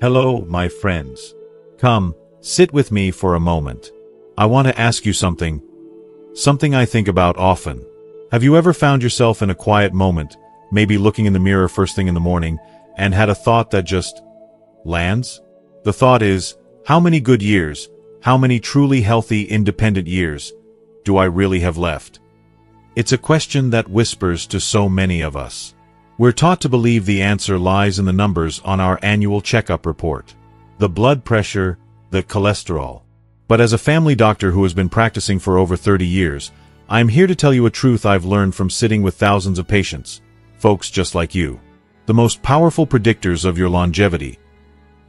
Hello, my friends. Come, sit with me for a moment. I want to ask you something I think about often. Have you ever found yourself in a quiet moment, maybe looking in the mirror first thing in the morning, and had a thought that just lands? The thought is, how many good years, how many truly healthy, independent years do I really have left? It's a question that whispers to so many of us. We're taught to believe the answer lies in the numbers on our annual checkup report. The blood pressure, the cholesterol. But as a family doctor who has been practicing for over 30 years, I'm here to tell you a truth I've learned from sitting with thousands of patients, folks just like you. The most powerful predictors of your longevity.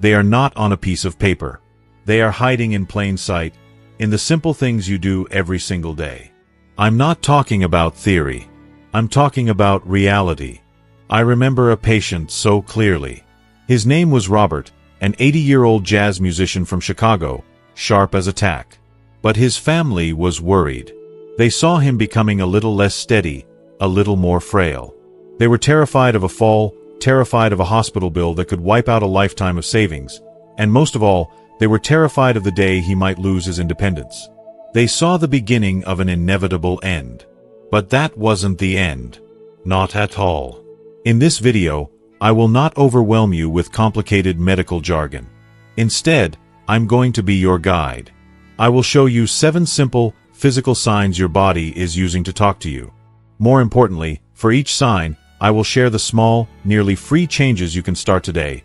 They are not on a piece of paper. They are hiding in plain sight, in the simple things you do every single day. I'm not talking about theory. I'm talking about reality. I remember a patient so clearly. His name was Robert, an 80-year-old jazz musician from Chicago, sharp as a tack. But his family was worried. They saw him becoming a little less steady, a little more frail. They were terrified of a fall, terrified of a hospital bill that could wipe out a lifetime of savings, and most of all, they were terrified of the day he might lose his independence. They saw the beginning of an inevitable end. But that wasn't the end. Not at all. In this video, I will not overwhelm you with complicated medical jargon. Instead, I'm going to be your guide. I will show you 7 simple, physical signs your body is using to talk to you. More importantly, for each sign, I will share the small, nearly free changes you can start today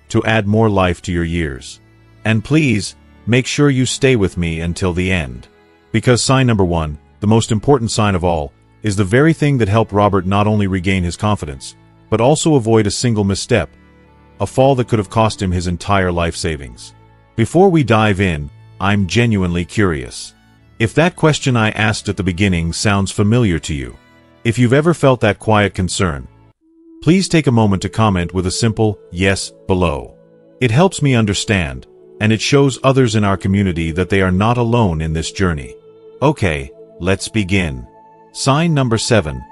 to add more life to your years. And please, make sure you stay with me until the end. Because sign number 1, the most important sign of all, is the very thing that helped Robert not only regain his confidence, but also avoid a single misstep, a fall that could have cost him his entire life savings. Before we dive in, I'm genuinely curious. If that question I asked at the beginning sounds familiar to you, if you've ever felt that quiet concern, please take a moment to comment with a simple yes below. It helps me understand, and it shows others in our community that they are not alone in this journey. Okay, let's begin. Sign number 7,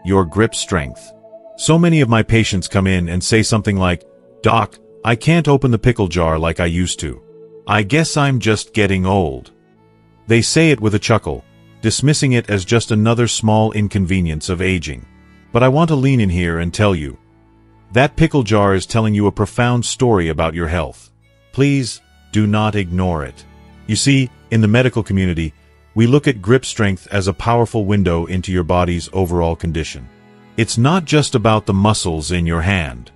your grip strength. So many of my patients come in and say something like, "Doc, I can't open the pickle jar like I used to. I guess I'm just getting old." They say it with a chuckle, dismissing it as just another small inconvenience of aging. But I want to lean in here and tell you, that pickle jar is telling you a profound story about your health. Please, do not ignore it. You see, in the medical community, we look at grip strength as a powerful window into your body's overall condition. It's not just about the muscles in your hand.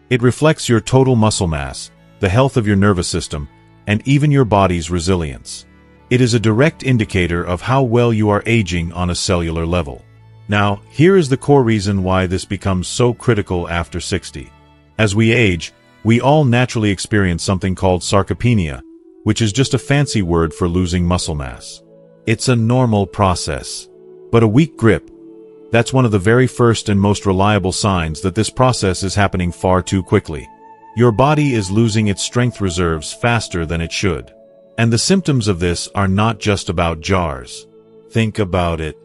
It reflects your total muscle mass, the health of your nervous system, and even your body's resilience. It is a direct indicator of how well you are aging on a cellular level. Now, here is the core reason why this becomes so critical after 60. As we age, we all naturally experience something called sarcopenia, which is just a fancy word for losing muscle mass. It's a normal process. But a weak grip, that's one of the very first and most reliable signs that this process is happening far too quickly. Your body is losing its strength reserves faster than it should. And the symptoms of this are not just about jars. Think about it.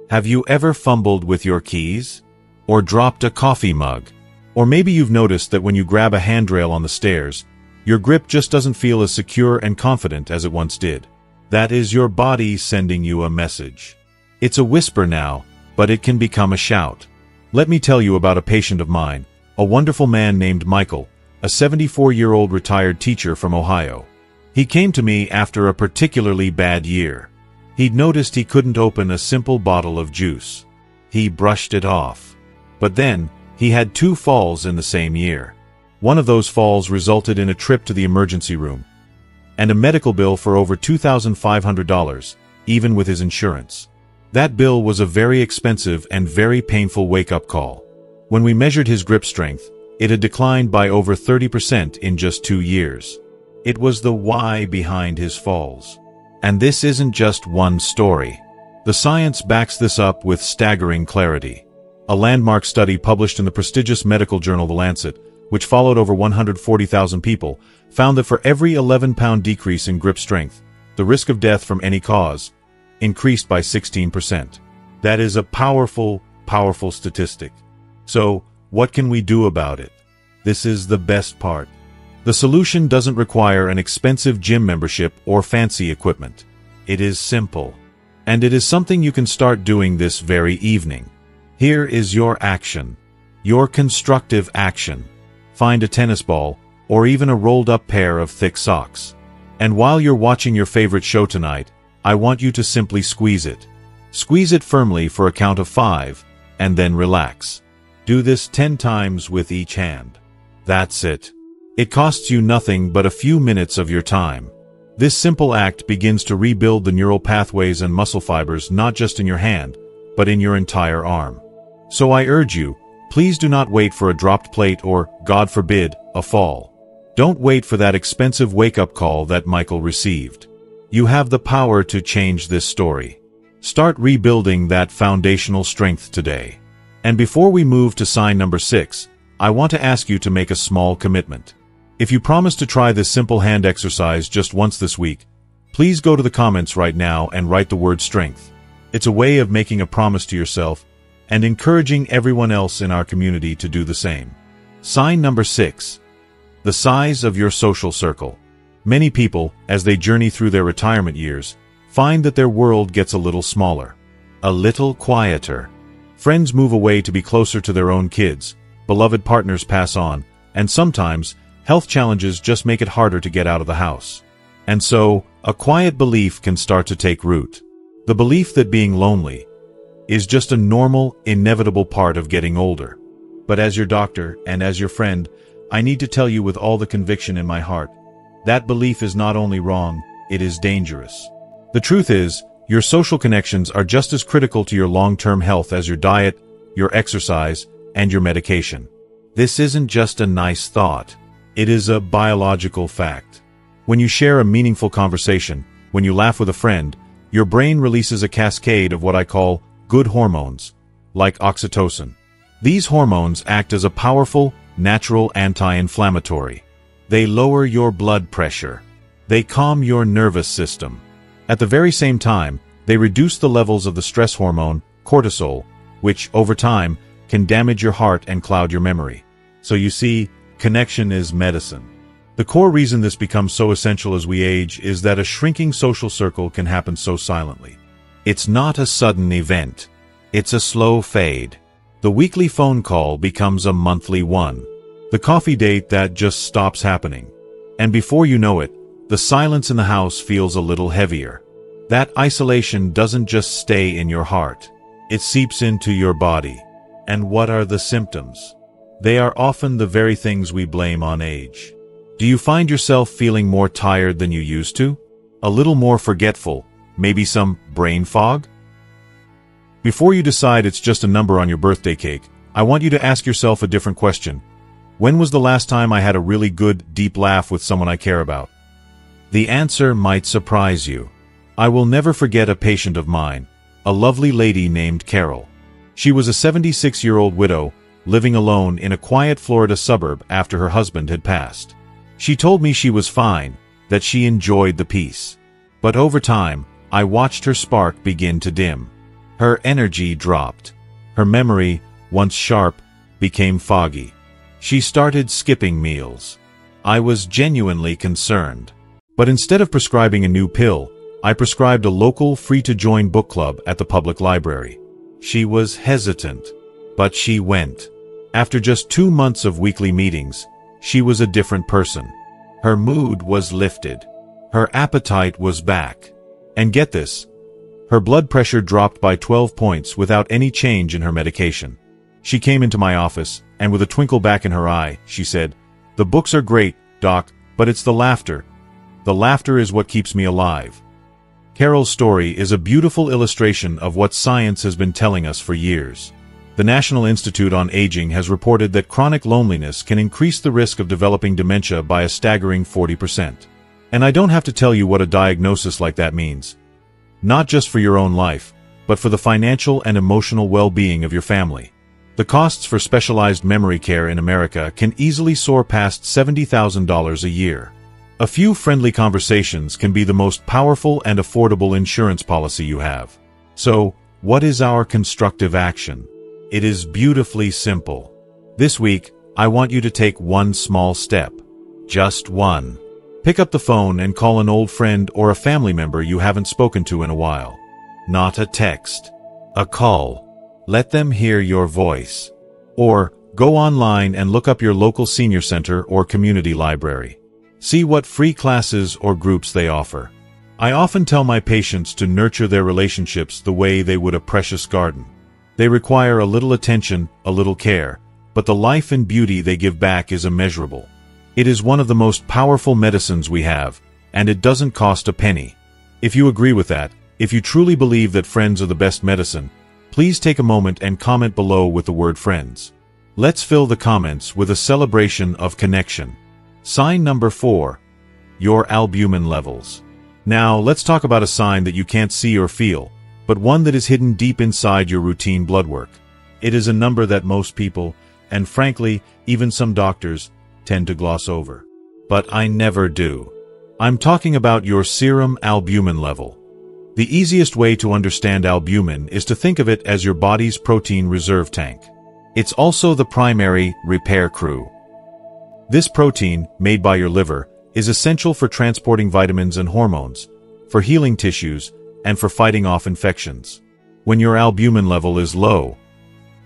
Have you ever fumbled with your keys? Or dropped a coffee mug? Or maybe you've noticed that when you grab a handrail on the stairs, your grip just doesn't feel as secure and confident as it once did. That is your body sending you a message. It's a whisper now, but it can become a shout. Let me tell you about a patient of mine, a wonderful man named Michael, a 74-year-old retired teacher from Ohio. He came to me after a particularly bad year. He'd noticed he couldn't open a simple bottle of juice. He brushed it off. But then, he had 2 falls in the same year. One of those falls resulted in a trip to the emergency room, and a medical bill for over $2,500, even with his insurance. That bill was a very expensive and very painful wake-up call. When we measured his grip strength, it had declined by over 30% in just 2 years. It was the why behind his falls. And this isn't just one story. The science backs this up with staggering clarity. A landmark study published in the prestigious medical journal The Lancet, which followed over 140,000 people, found that for every 11-pound decrease in grip strength, the risk of death from any cause increased by 16%. That is a powerful, powerful statistic. So, what can we do about it? This is the best part. The solution doesn't require an expensive gym membership or fancy equipment. It is simple. And it is something you can start doing this very evening. Here is your action. Your constructive action. Find a tennis ball, or even a rolled-up pair of thick socks. And while you're watching your favorite show tonight, I want you to simply squeeze it. Squeeze it firmly for a count of 5, and then relax. Do this 10 times with each hand. That's it. It costs you nothing but a few minutes of your time. This simple act begins to rebuild the neural pathways and muscle fibers not just in your hand, but in your entire arm. So I urge you, please do not wait for a dropped plate or, God forbid, a fall. Don't wait for that expensive wake-up call that Michael received. You have the power to change this story. Start rebuilding that foundational strength today. And before we move to sign number 6, I want to ask you to make a small commitment. If you promise to try this simple hand exercise just once this week, please go to the comments right now and write the word strength. It's a way of making a promise to yourself and encouraging everyone else in our community to do the same. Sign number 6. The size of your social circle. Many people, as they journey through their retirement years, find that their world gets a little smaller, a little quieter. Friends move away to be closer to their own kids, beloved partners pass on, and sometimes, health challenges just make it harder to get out of the house. And so, a quiet belief can start to take root. The belief that being lonely is just a normal, inevitable part of getting older. But as your doctor and as your friend, I need to tell you with all the conviction in my heart, that belief is not only wrong, it is dangerous. The truth is, your social connections are just as critical to your long-term health as your diet, your exercise, and your medication. This isn't just a nice thought. It is a biological fact. When you share a meaningful conversation, when you laugh with a friend, your brain releases a cascade of what I call good hormones, like oxytocin. These hormones act as a powerful, natural anti-inflammatory. They lower your blood pressure. They calm your nervous system. At the very same time, they reduce the levels of the stress hormone, cortisol, which, over time, can damage your heart and cloud your memory. So you see, connection is medicine. The core reason this becomes so essential as we age is that a shrinking social circle can happen so silently. It's not a sudden event. It's a slow fade. The weekly phone call becomes a monthly one. The coffee date that just stops happening. And before you know it, the silence in the house feels a little heavier. That isolation doesn't just stay in your heart. It seeps into your body. And what are the symptoms? They are often the very things we blame on age. Do you find yourself feeling more tired than you used to? A little more forgetful? Maybe some brain fog? Before you decide it's just a number on your birthday cake, I want you to ask yourself a different question. When was the last time I had a really good, deep laugh with someone I care about? The answer might surprise you. I will never forget a patient of mine, a lovely lady named Carol. She was a 76-year-old widow, living alone in a quiet Florida suburb after her husband had passed. She told me she was fine, that she enjoyed the peace. But over time, I watched her spark begin to dim. Her energy dropped. Her memory, once sharp, became foggy. She started skipping meals. I was genuinely concerned. But instead of prescribing a new pill, I prescribed a local free-to-join book club at the public library. She was hesitant, but she went. After just 2 months of weekly meetings, she was a different person. Her mood was lifted. Her appetite was back. And get this, her blood pressure dropped by 12 points without any change in her medication. She came into my office, and with a twinkle back in her eye, she said, "The books are great, Doc, but it's the laughter. The laughter is what keeps me alive." Carol's story is a beautiful illustration of what science has been telling us for years. The National Institute on Aging has reported that chronic loneliness can increase the risk of developing dementia by a staggering 40%. And I don't have to tell you what a diagnosis like that means. Not just for your own life, but for the financial and emotional well-being of your family. The costs for specialized memory care in America can easily soar past $70,000 a year. A few friendly conversations can be the most powerful and affordable insurance policy you have. So, what is our constructive action? It is beautifully simple. This week, I want you to take one small step. Just one. Pick up the phone and call an old friend or a family member you haven't spoken to in a while. Not a text. A call. Let them hear your voice. Or, go online and look up your local senior center or community library. See what free classes or groups they offer. I often tell my patients to nurture their relationships the way they would a precious garden. They require a little attention, a little care, but the life and beauty they give back is immeasurable. It is one of the most powerful medicines we have, and it doesn't cost a penny. If you agree with that, if you truly believe that friends are the best medicine, please take a moment and comment below with the word friends. Let's fill the comments with a celebration of connection. Sign number 4. Your albumin levels. Now, let's talk about a sign that you can't see or feel, but one that is hidden deep inside your routine blood work. It is a number that most people, and frankly, even some doctors, tend to gloss over. But I never do. I'm talking about your serum albumin level. The easiest way to understand albumin is to think of it as your body's protein reserve tank. It's also the primary repair crew. This protein, made by your liver, is essential for transporting vitamins and hormones, for healing tissues, and for fighting off infections. When your albumin level is low,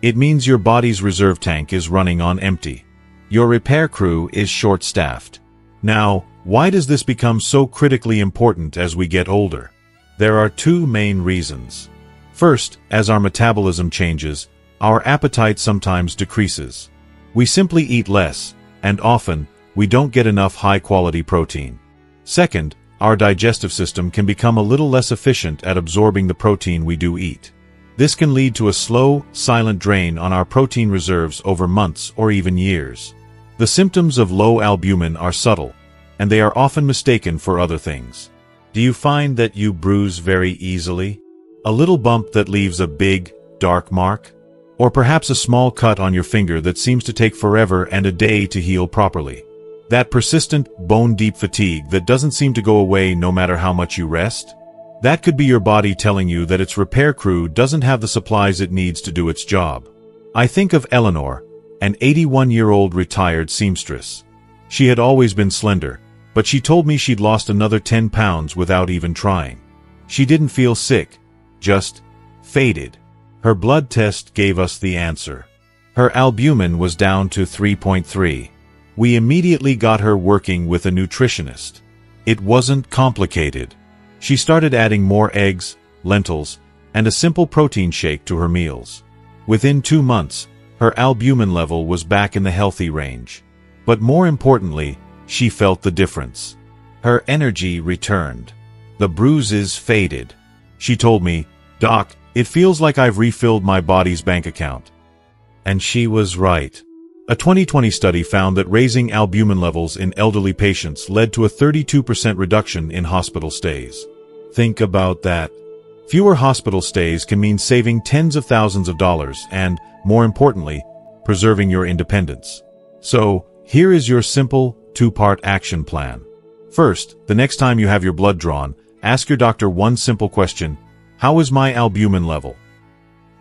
it means your body's reserve tank is running on empty. Your repair crew is short-staffed. Now, why does this become so critically important as we get older? There are two main reasons. First, as our metabolism changes, our appetite sometimes decreases. We simply eat less, and often, we don't get enough high-quality protein. Second, our digestive system can become a little less efficient at absorbing the protein we do eat. This can lead to a slow, silent drain on our protein reserves over months or even years. The symptoms of low albumin are subtle, and they are often mistaken for other things. Do you find that you bruise very easily? A little bump that leaves a big, dark mark? Or perhaps a small cut on your finger that seems to take forever and a day to heal properly? That persistent, bone-deep fatigue that doesn't seem to go away no matter how much you rest? That could be your body telling you that its repair crew doesn't have the supplies it needs to do its job. I think of Eleanor, an 81-year-old retired seamstress. She had always been slender, but she told me she'd lost another 10 pounds without even trying. She didn't feel sick, just faded. Her blood test gave us the answer. Her albumin was down to 3.3. We immediately got her working with a nutritionist. It wasn't complicated. She started adding more eggs, lentils, and a simple protein shake to her meals. Within 2 months, her albumin level was back in the healthy range. But more importantly, she felt the difference. Her energy returned. The bruises faded. She told me, "Doc, it feels like I've refilled my body's bank account." And she was right. A 2020 study found that raising albumin levels in elderly patients led to a 32% reduction in hospital stays. Think about that. Fewer hospital stays can mean saving tens of thousands of dollars and, more importantly, preserving your independence. So, here is your simple, 2-part action plan. First, the next time you have your blood drawn, ask your doctor one simple question: how is my albumin level?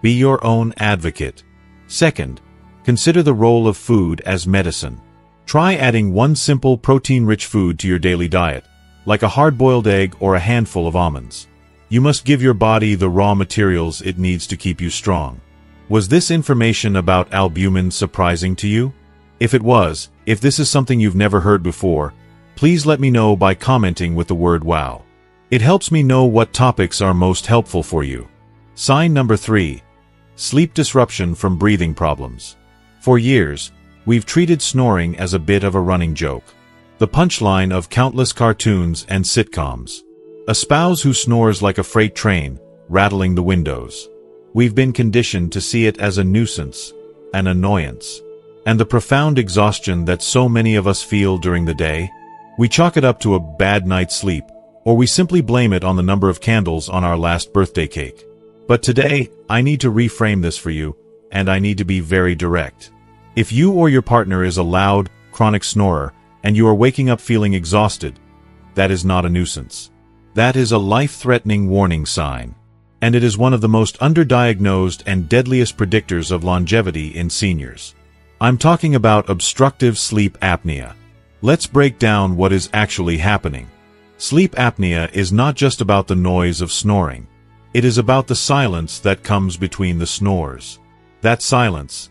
Be your own advocate. Second, consider the role of food as medicine. Try adding one simple protein-rich food to your daily diet, like a hard-boiled egg or a handful of almonds. You must give your body the raw materials it needs to keep you strong. Was this information about albumin surprising to you? If it was, if this is something you've never heard before, please let me know by commenting with the word WOW. It helps me know what topics are most helpful for you. Sign number 3. Sleep disruption from breathing problems. For years, we've treated snoring as a bit of a running joke. The punchline of countless cartoons and sitcoms. A spouse who snores like a freight train, rattling the windows. We've been conditioned to see it as a nuisance, an annoyance, and the profound exhaustion that so many of us feel during the day. We chalk it up to a bad night's sleep, or we simply blame it on the number of candles on our last birthday cake. But today, I need to reframe this for you, and I need to be very direct. If you or your partner is a loud, chronic snorer, and you are waking up feeling exhausted, that is not a nuisance. That is a life-threatening warning sign. And it is one of the most underdiagnosed and deadliest predictors of longevity in seniors. I'm talking about obstructive sleep apnea. Let's break down what is actually happening. Sleep apnea is not just about the noise of snoring. It is about the silence that comes between the snores. That silence.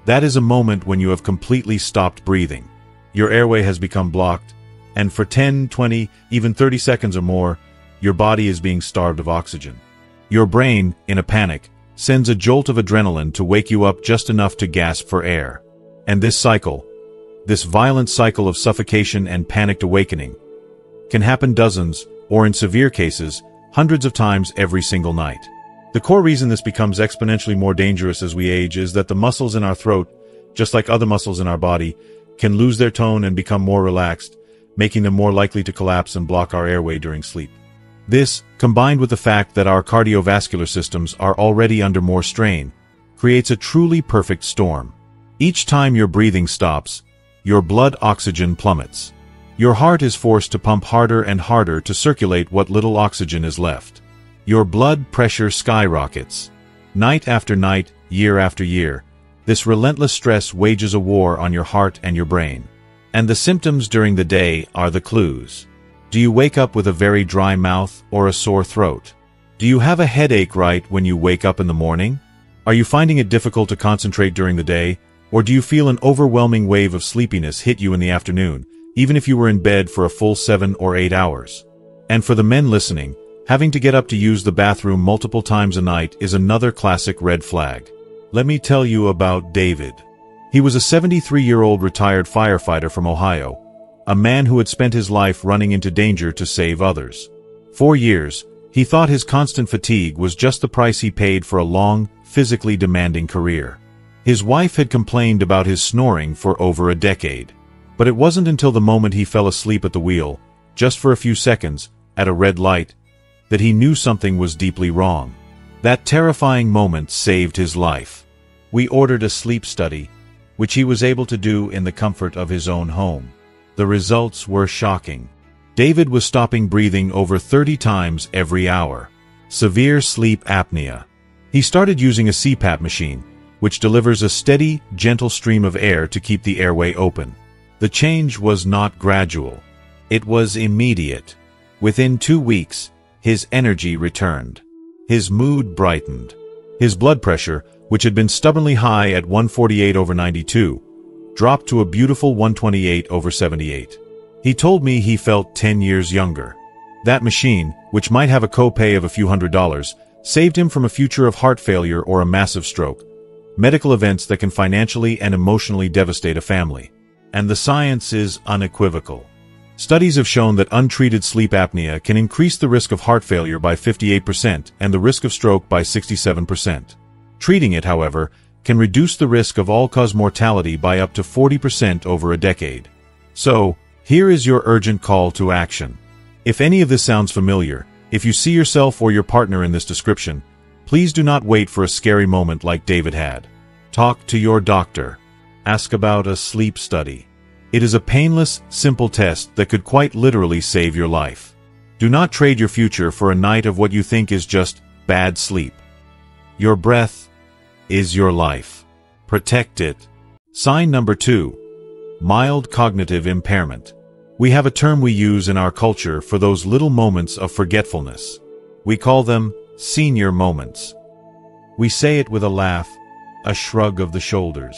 That is a moment when you have completely stopped breathing. Your airway has become blocked, and for 10, 20, even 30 seconds or more, your body is being starved of oxygen. Your brain, in a panic, sends a jolt of adrenaline to wake you up just enough to gasp for air. And this cycle, this violent cycle of suffocation and panicked awakening, can happen dozens, or in severe cases, hundreds of times every single night. The core reason this becomes exponentially more dangerous as we age is that the muscles in our throat, just like other muscles in our body, can lose their tone and become more relaxed, making them more likely to collapse and block our airway during sleep. This, combined with the fact that our cardiovascular systems are already under more strain, creates a truly perfect storm. Each time your breathing stops, your blood oxygen plummets. Your heart is forced to pump harder and harder to circulate what little oxygen is left. Your blood pressure skyrockets. Night after night, year after year, this relentless stress wages a war on your heart and your brain. And the symptoms during the day are the clues. Do you wake up with a very dry mouth or a sore throat? Do you have a headache right when you wake up in the morning? Are you finding it difficult to concentrate during the day, or do you feel an overwhelming wave of sleepiness hit you in the afternoon, even if you were in bed for a full 7 or 8 hours? And for the men listening, having to get up to use the bathroom multiple times a night is another classic red flag. Let me tell you about David. He was a 73-year-old retired firefighter from Ohio, a man who had spent his life running into danger to save others. For years, he thought his constant fatigue was just the price he paid for a long, physically demanding career. His wife had complained about his snoring for over a decade. But it wasn't until the moment he fell asleep at the wheel, just for a few seconds, at a red light, that he knew something was deeply wrong. That terrifying moment saved his life. We ordered a sleep study, which he was able to do in the comfort of his own home. The results were shocking. David was stopping breathing over 30 times every hour. Severe sleep apnea. He started using a CPAP machine, which delivers a steady, gentle stream of air to keep the airway open. The change was not gradual. It was immediate. Within 2 weeks, his energy returned. His mood brightened. His blood pressure, which had been stubbornly high at 148/92, dropped to a beautiful 128/78. He told me he felt 10 years younger. That machine, which might have a copay of a few $100s, saved him from a future of heart failure or a massive stroke, medical events that can financially and emotionally devastate a family. And the science is unequivocal. Studies have shown that untreated sleep apnea can increase the risk of heart failure by 58% and the risk of stroke by 67%. Treating it, however, can reduce the risk of all-cause mortality by up to 40% over a decade. So, here is your urgent call to action. If any of this sounds familiar, if you see yourself or your partner in this description, please do not wait for a scary moment like David had. Talk to your doctor. Ask about a sleep study. It is a painless, simple test that could quite literally save your life. Do not trade your future for a night of what you think is just bad sleep. Your breath is your life. Protect it. Sign number 2. Mild cognitive impairment. We have a term we use in our culture for those little moments of forgetfulness. We call them senior moments. We say it with a laugh, a shrug of the shoulders.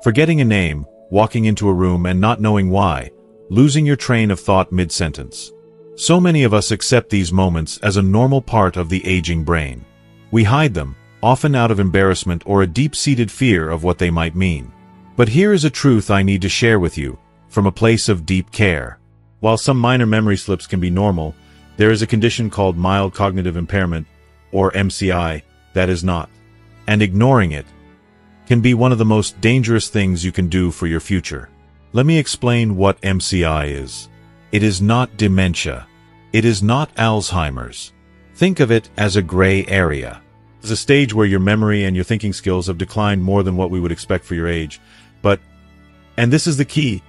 Forgetting a name, walking into a room and not knowing why, losing your train of thought mid-sentence. So many of us accept these moments as a normal part of the aging brain. We hide them, often out of embarrassment or a deep-seated fear of what they might mean. But here is a truth I need to share with you, from a place of deep care. While some minor memory slips can be normal, there is a condition called mild cognitive impairment, or MCI, that is not. And ignoring it can be one of the most dangerous things you can do for your future. Let me explain what MCI is. It is not dementia. It is not Alzheimer's. Think of it as a gray area. It's a stage where your memory and your thinking skills have declined more than what we would expect for your age. But, and this is the key,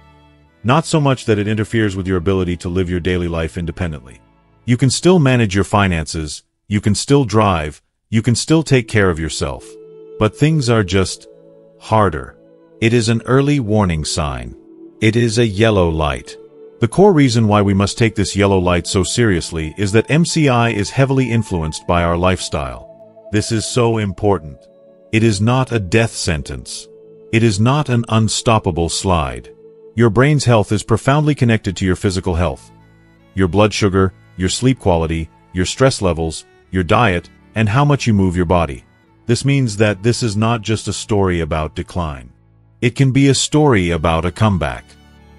not so much that it interferes with your ability to live your daily life independently. You can still manage your finances, you can still drive, you can still take care of yourself. But things are just harder. It is an early warning sign. It is a yellow light. The core reason why we must take this yellow light so seriously is that MCI is heavily influenced by our lifestyle. This is so important. It is not a death sentence. It is not an unstoppable slide. Your brain's health is profoundly connected to your physical health. Your blood sugar, your sleep quality, your stress levels, your diet, and how much you move your body. This means that this is not just a story about decline. It can be a story about a comeback.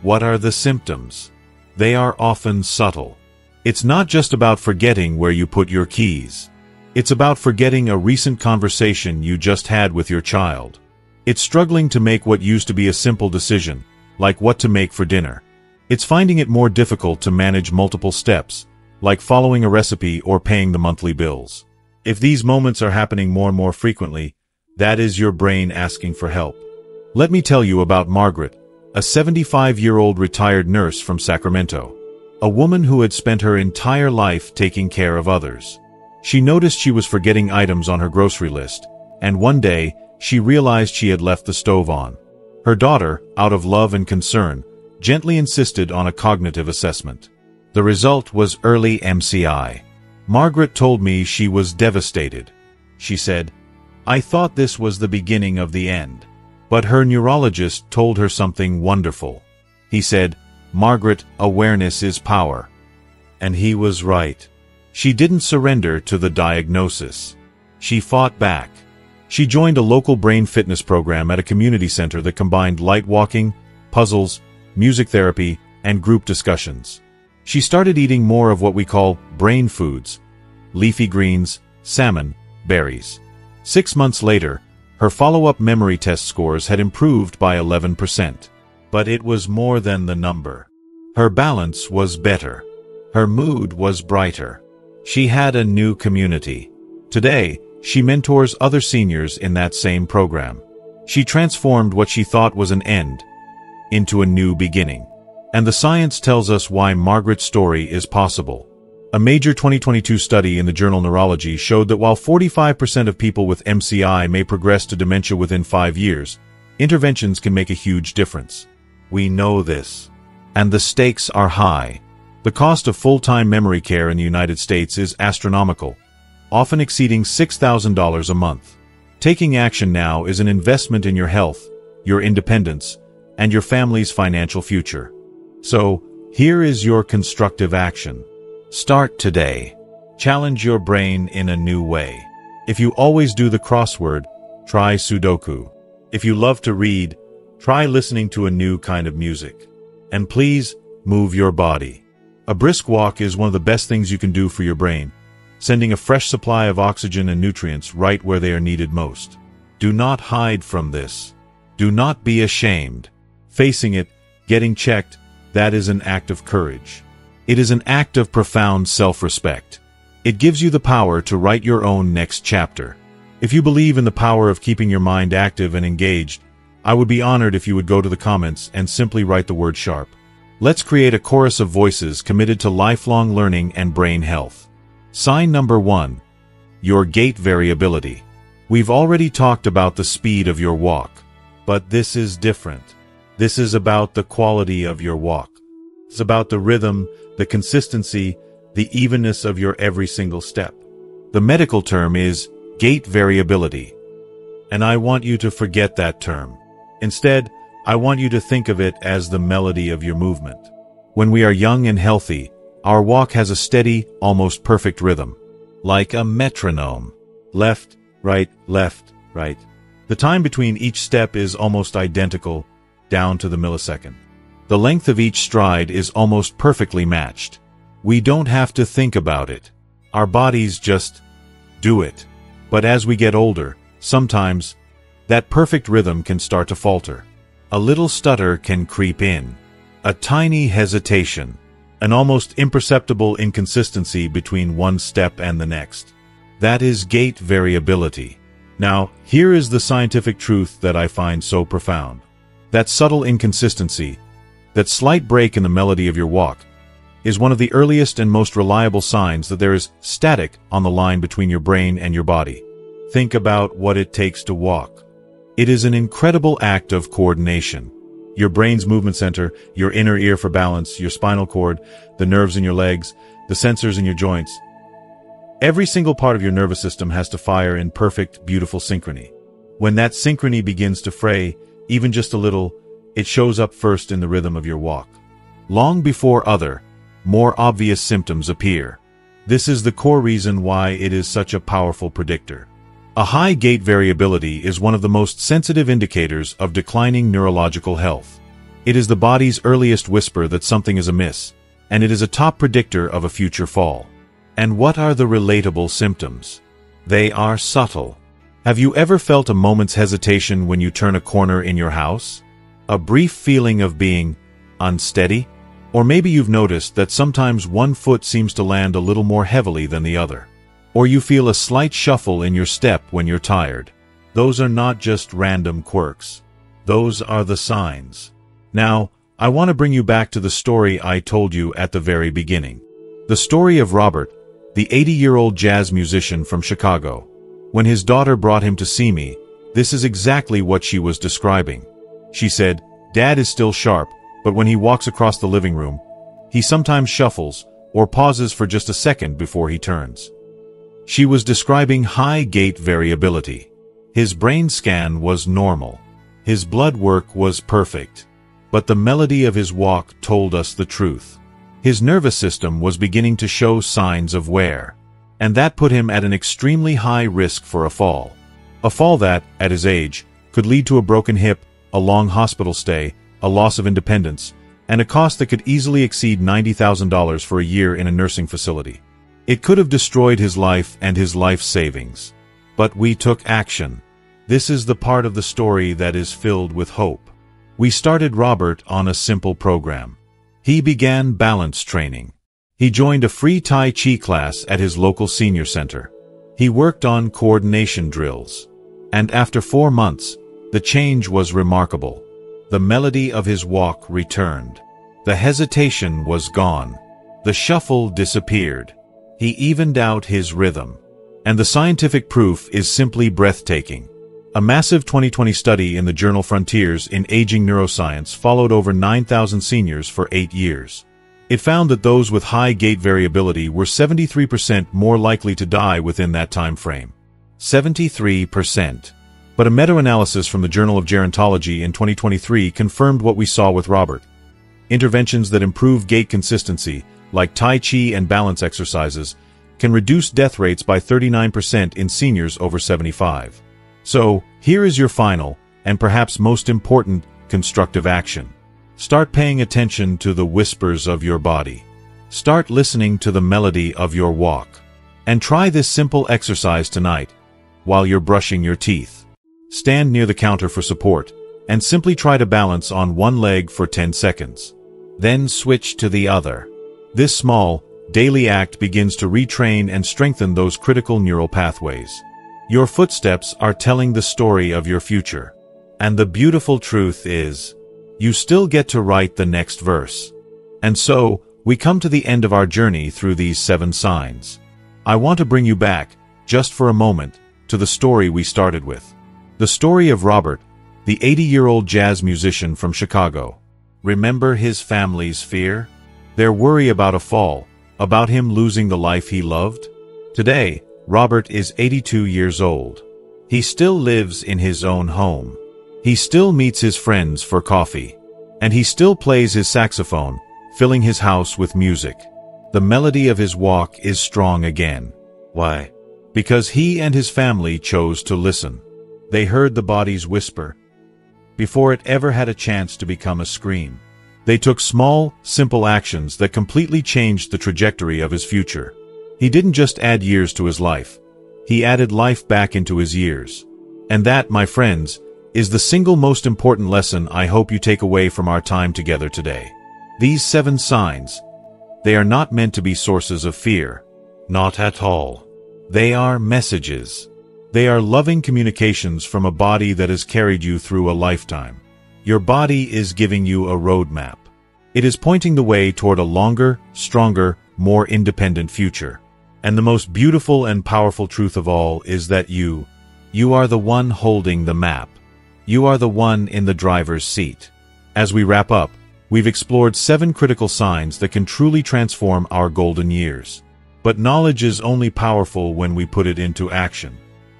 What are the symptoms? They are often subtle. It's not just about forgetting where you put your keys. It's about forgetting a recent conversation you just had with your child. It's struggling to make what used to be a simple decision, like what to make for dinner. It's finding it more difficult to manage multiple steps, like following a recipe or paying the monthly bills. If these moments are happening more and more frequently, that is your brain asking for help. Let me tell you about Margaret, a 75-year-old retired nurse from Sacramento. A woman who had spent her entire life taking care of others. She noticed she was forgetting items on her grocery list, and one day, she realized she had left the stove on. Her daughter, out of love and concern, gently insisted on a cognitive assessment. The result was early MCI. Margaret told me she was devastated. She said, "I thought this was the beginning of the end." But her neurologist told her something wonderful. He said, "Margaret, awareness is power." And he was right. She didn't surrender to the diagnosis. She fought back. She joined a local brain fitness program at a community center that combined light walking, puzzles, music therapy, and group discussions. She started eating more of what we call brain foods, leafy greens, salmon, berries. 6 months later, her follow-up memory test scores had improved by 11%. But it was more than the number. Her balance was better. Her mood was brighter. She had a new community. Today, she mentors other seniors in that same program. She transformed what she thought was an end into a new beginning. And the science tells us why Margaret's story is possible. A major 2022 study in the journal Neurology showed that while 45% of people with MCI may progress to dementia within 5 years, interventions can make a huge difference. We know this. And the stakes are high. The cost of full-time memory care in the United States is astronomical, often exceeding $6,000 a month. Taking action now is an investment in your health, your independence, and your family's financial future. So, here is your constructive action. Start today. Challenge your brain in a new way. If you always do the crossword, try Sudoku. If you love to read, try listening to a new kind of music. And please, move your body. A brisk walk is one of the best things you can do for your brain, sending a fresh supply of oxygen and nutrients right where they are needed most. Do not hide from this. Do not be ashamed. Facing it, getting checked, that is an act of courage. It is an act of profound self-respect. It gives you the power to write your own next chapter. If you believe in the power of keeping your mind active and engaged, I would be honored if you would go to the comments and simply write the word SHARP. Let's create a chorus of voices committed to lifelong learning and brain health. Sign number 1. Your gait variability. We've already talked about the speed of your walk, but this is different. This is about the quality of your walk. It's about the rhythm, the consistency, the evenness of your every single step. The medical term is gait variability. And I want you to forget that term. Instead, I want you to think of it as the melody of your movement. When we are young and healthy, our walk has a steady, almost perfect rhythm. Like a metronome. Left, right, left, right. The time between each step is almost identical, down to the millisecond. The length of each stride is almost perfectly matched. We don't have to think about it. Our bodies just do it. But as we get older, sometimes, that perfect rhythm can start to falter. A little stutter can creep in. A tiny hesitation. An almost imperceptible inconsistency between one step and the next. That is gait variability. Now, here is the scientific truth that I find so profound. That subtle inconsistency, that slight break in the melody of your walk, is one of the earliest and most reliable signs that there is static on the line between your brain and your body. Think about what it takes to walk. It is an incredible act of coordination. Your brain's movement center, your inner ear for balance, your spinal cord, the nerves in your legs, the sensors in your joints. Every single part of your nervous system has to fire in perfect, beautiful synchrony. When that synchrony begins to fray, even just a little, it shows up first in the rhythm of your walk. Long before other, more obvious symptoms appear. This is the core reason why it is such a powerful predictor. A high gait variability is one of the most sensitive indicators of declining neurological health. It is the body's earliest whisper that something is amiss, and it is a top predictor of a future fall. And what are the relatable symptoms? They are subtle. Have you ever felt a moment's hesitation when you turn a corner in your house? A brief feeling of being unsteady? Or maybe you've noticed that sometimes one foot seems to land a little more heavily than the other. Or you feel a slight shuffle in your step when you're tired. Those are not just random quirks. Those are the signs. Now, I want to bring you back to the story I told you at the very beginning. The story of Robert, the 80-year-old jazz musician from Chicago. When his daughter brought him to see me, this is exactly what she was describing. She said, "Dad is still sharp, but when he walks across the living room, he sometimes shuffles or pauses for just a second before he turns." She was describing high gait variability. His brain scan was normal. His blood work was perfect. But the melody of his walk told us the truth. His nervous system was beginning to show signs of wear. And that put him at an extremely high risk for a fall. A fall that, at his age, could lead to a broken hip, a long hospital stay, a loss of independence, and a cost that could easily exceed $90,000 for a year in a nursing facility. It could have destroyed his life and his life savings. But we took action. This is the part of the story that is filled with hope. We started Robert on a simple program. He began balance training. He joined a free Tai Chi class at his local senior center. He worked on coordination drills. And after 4 months, the change was remarkable. The melody of his walk returned. The hesitation was gone. The shuffle disappeared. He evened out his rhythm. And the scientific proof is simply breathtaking. A massive 2020 study in the journal Frontiers in Aging Neuroscience followed over 9,000 seniors for 8 years. It found that those with high gait variability were 73% more likely to die within that time frame. 73%. But a meta-analysis from the Journal of Gerontology in 2023 confirmed what we saw with Robert. Interventions that improve gait consistency, like Tai Chi and balance exercises, can reduce death rates by 39% in seniors over 75. So, here is your final, and perhaps most important, constructive action. Start paying attention to the whispers of your body. Start listening to the melody of your walk. And try this simple exercise tonight, while you're brushing your teeth. Stand near the counter for support, and simply try to balance on one leg for 10 seconds. Then switch to the other. This small, daily act begins to retrain and strengthen those critical neural pathways. Your footsteps are telling the story of your future. And the beautiful truth is, you still get to write the next verse. And so, we come to the end of our journey through these 7 signs. I want to bring you back, just for a moment, to the story we started with. The story of Robert, the 80-year-old jazz musician from Chicago. Remember his family's fear? Their worry about a fall, about him losing the life he loved? Today, Robert is 82 years old. He still lives in his own home. He still meets his friends for coffee. And he still plays his saxophone, filling his house with music. The melody of his walk is strong again. Why? Because he and his family chose to listen. They heard the body's whisper, before it ever had a chance to become a scream. They took small, simple actions that completely changed the trajectory of his future. He didn't just add years to his life. He added life back into his years. And that, my friends, is the single most important lesson I hope you take away from our time together today. These 7 signs, they are not meant to be sources of fear. Not at all. They are messages. They are loving communications from a body that has carried you through a lifetime. Your body is giving you a roadmap. It is pointing the way toward a longer, stronger, more independent future. And the most beautiful and powerful truth of all is that you are the one holding the map. You are the one in the driver's seat. As we wrap up, we've explored 7 critical signs that can truly transform our golden years. But knowledge is only powerful when we put it into action.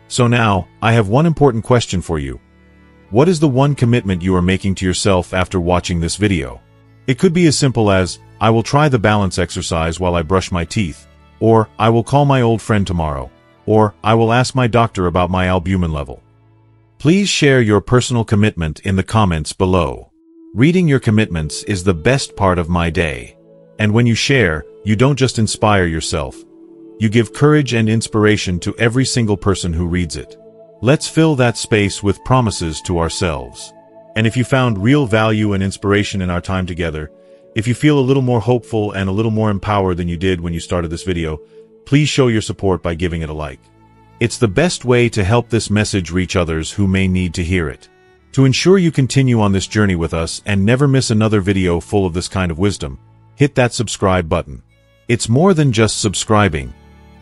So now, I have one important question for you. What is the one commitment you are making to yourself after watching this video? It could be as simple as, I will try the balance exercise while I brush my teeth, or I will call my old friend tomorrow, or I will ask my doctor about my albumin level. Please share your personal commitment in the comments below. Reading your commitments is the best part of my day. And when you share, you don't just inspire yourself. You give courage and inspiration to every single person who reads it. Let's fill that space with promises to ourselves. And if you found real value and inspiration in our time together, if you feel a little more hopeful and a little more empowered than you did when you started this video, please show your support by giving it a like. It's the best way to help this message reach others who may need to hear it. To ensure you continue on this journey with us and never miss another video full of this kind of wisdom, hit that subscribe button. It's more than just subscribing.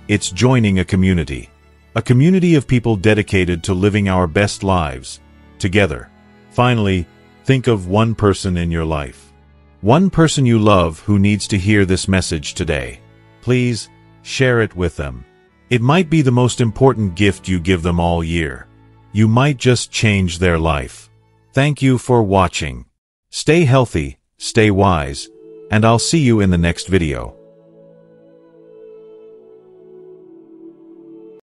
It's joining a community. A community of people dedicated to living our best lives together. Finally, think of one person in your life. One person you love who needs to hear this message today. Please, share it with them. It might be the most important gift you give them all year. You might just change their life. Thank you for watching. Stay healthy, stay wise, and I'll see you in the next video.